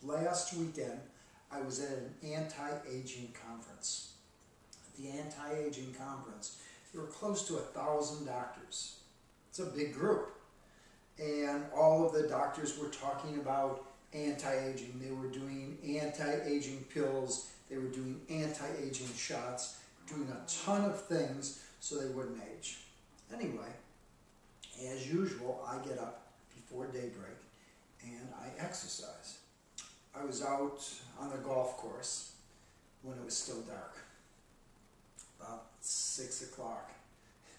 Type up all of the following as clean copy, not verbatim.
Last weekend, I was at an anti-aging conference. At the anti-aging conference, there were close to 1,000 doctors. It's a big group. And all of the doctors were talking about anti-aging. They were doing anti-aging pills. They were doing anti-aging shots, doing a ton of things so they wouldn't age. Anyway, as usual, I get up before daybreak and I exercise. I was out on the golf course when it was still dark, about 6 o'clock,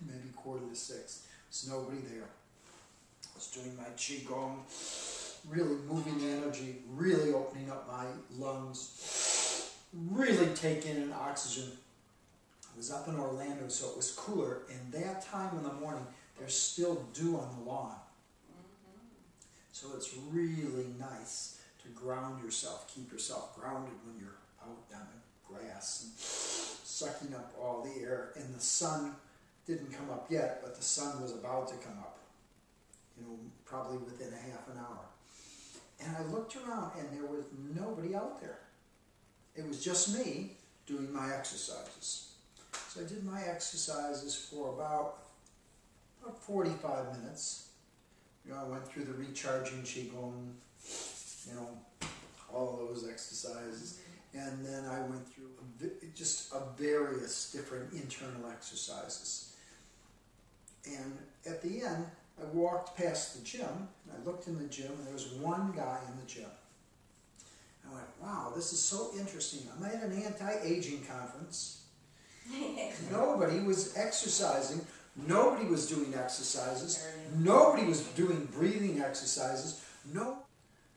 maybe 5:45. There's nobody there. I was doing my qigong, really moving the energy, really opening up my lungs, really taking in oxygen. I was up in Orlando, so it was cooler, and that time in the morning, there's still dew on the lawn. So it's really nice to ground yourself, keep yourself grounded when you're out on the grass and sucking up all the air. And the sun didn't come up yet, but the sun was about to come up, you know, probably within a half an hour. And I looked around and there was nobody out there. It was just me doing my exercises. So I did my exercises for about 45 minutes. You know, I went through the recharging qigong, you know, all those exercises. And then I went through just various different internal exercises. And at the end, I walked past the gym, and I looked in the gym, and there was one guy in the gym. I went, wow, this is so interesting. I'm at an anti-aging conference. Nobody was exercising. Nobody was doing exercises. Nobody was doing breathing exercises. No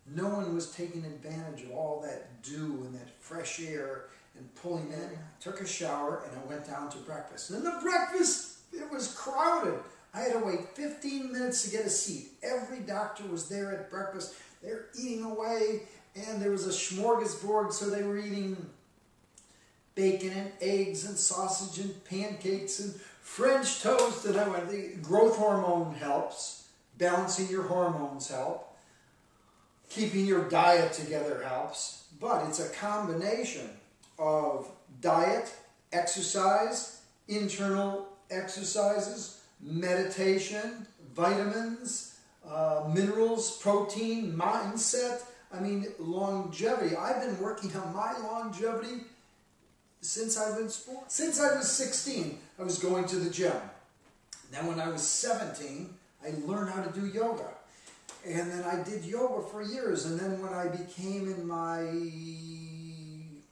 one was taking advantage of all that dew and that fresh air and pulling in. I took a shower and I went down to breakfast. And the breakfast, it was crowded. I had to wait 15 minutes to get a seat. Every doctor was there at breakfast. They were eating away, and there was a smorgasbord, so they were eating bacon and eggs and sausage and pancakes and French toast. And I went, the growth hormone helps. Balancing your hormones help. Keeping your diet together helps. But it's a combination of diet, exercise, internal exercises, meditation, vitamins, minerals, protein, mindset. I mean, longevity. I've been working on my longevity since I was born. Since I was 16, I was going to the gym. Then when I was 17, I learned how to do yoga. And then I did yoga for years. And then when I became in my,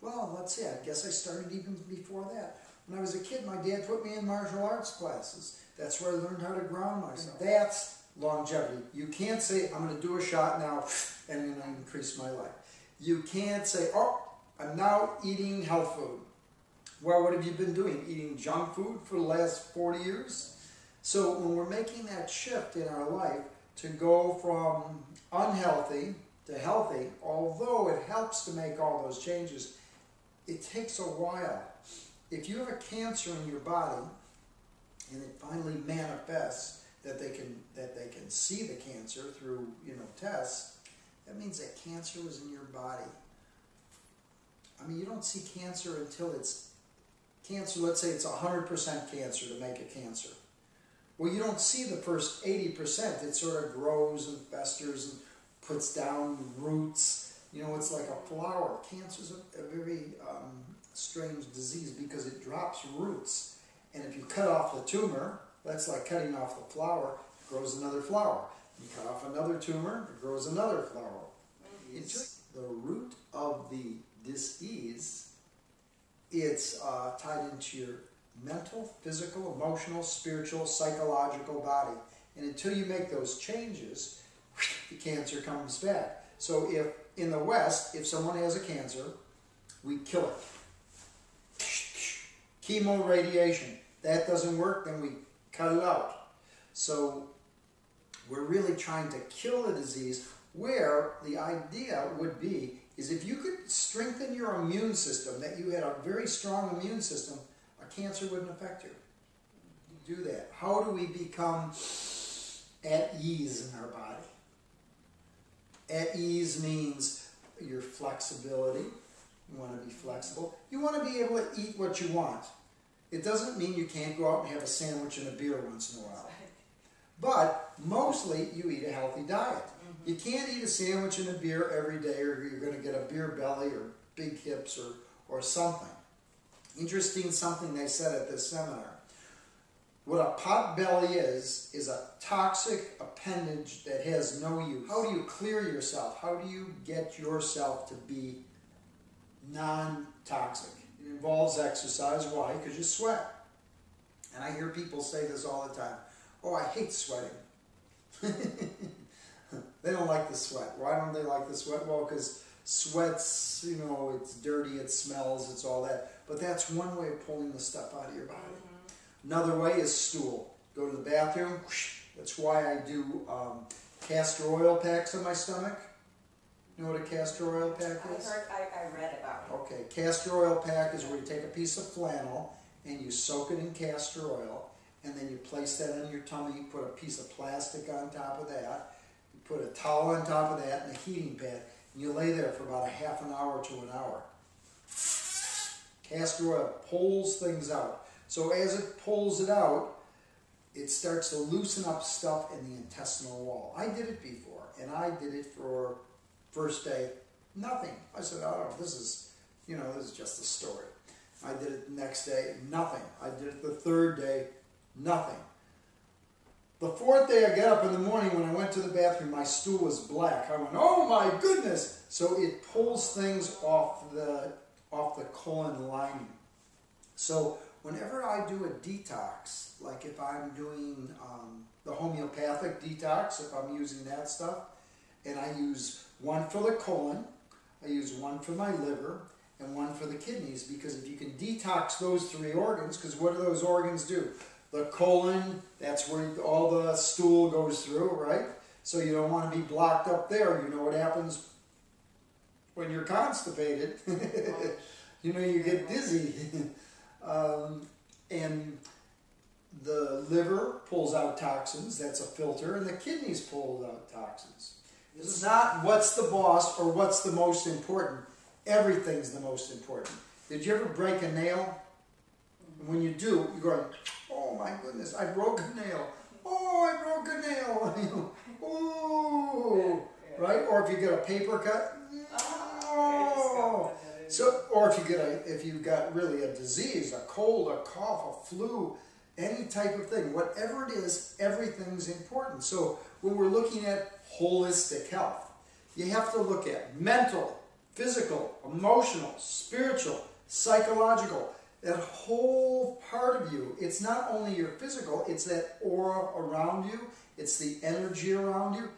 well, let's see, I guess I started even before that. When I was a kid, my dad put me in martial arts classes. That's where I learned how to ground myself. That's longevity. You can't say, I'm going to do a shot now and I'm going to increase my life. You can't say, oh, I'm now eating health food. Well, what have you been doing? Eating junk food for the last 40 years? So when we're making that shift in our life to go from unhealthy to healthy, although it helps to make all those changes, it takes a while. If you have a cancer in your body and it finally manifests that they can see the cancer through, you know, tests, that means that cancer was in your body. I mean, you don't see cancer until it's cancer. Let's say it's 100% cancer to make a cancer. Well, you don't see the first 80%. It sort of grows and festers and puts down roots. You know, it's like a flower. Cancer's a very strange disease because it drops roots. And if you cut off the tumor, that's like cutting off the flower, it grows another flower. You cut off another tumor, it grows another flower. It's just the root of the disease. It's tied into your mental, physical, emotional, spiritual, psychological body. And until you make those changes, the cancer comes back. So if in the West, if someone has a cancer, we kill it. Chemo, radiation. That doesn't work, then we cut it out. So we're really trying to kill the disease, where the idea would be is if you could strengthen your immune system, that you had a very strong immune system, a cancer wouldn't affect you. You do that. How do we become at ease in our body? At ease means, your flexibility. You want to be flexible. You want to be able to eat what you want. It doesn't mean you can't go out and have a sandwich and a beer once in a while. But mostly you eat a healthy diet. You can't eat a sandwich and a beer every day, or you're going to get a beer belly or big hips or something. Interesting something they said at this seminar. What a pot belly is a toxic appendage that has no use. How do you clear yourself? How do you get yourself to be non-toxic? It involves exercise. Why? Because you sweat. And I hear people say this all the time. Oh, I hate sweating. They don't like the sweat. Why don't they like the sweat? Well, because sweat's, you know, it's dirty, it smells, it's all that. But that's one way of pulling the stuff out of your body. Another way is stool. Go to the bathroom. That's why I do castor oil packs on my stomach. You know what a castor oil pack is? I read about it. Okay, castor oil pack is where you take a piece of flannel and you soak it in castor oil, and then you place that on your tummy, you put a piece of plastic on top of that, you put a towel on top of that and a heating pad, and you lay there for about a half an hour to an hour. Castor oil pulls things out. So as it pulls it out, it starts to loosen up stuff in the intestinal wall. I did it before, and I did it for first day, nothing. I said, oh, this is just a story. I did it the next day, nothing. I did it the third day, nothing. The fourth day I got up in the morning, when I went to the bathroom, my stool was black. I went, oh my goodness! So it pulls things off the colon lining. So whenever I do a detox, like if I'm doing the homeopathic detox, if I'm using that stuff, and I use one for the colon, I use one for my liver, and one for the kidneys, because if you can detox those three organs, because what do those organs do? The colon, that's where all the stool goes through, right? So you don't want to be blocked up there. You know what happens when you're constipated? You know, you get dizzy. And the liver pulls out toxins, that's a filter, and the kidneys pull out toxins. This is not what's the boss or what's the most important. Everything's the most important. Did you ever break a nail? And when you do, you're going, oh my goodness, I broke a nail. Oh, I broke a nail. Oh, right? Or if you get a paper cut, oh. So, or if you've got really a disease, a cold, a cough, a flu, any type of thing, whatever it is, everything's important. So when we're looking at holistic health, you have to look at mental, physical, emotional, spiritual, psychological, that whole part of you. It's not only your physical, it's that aura around you, it's the energy around you.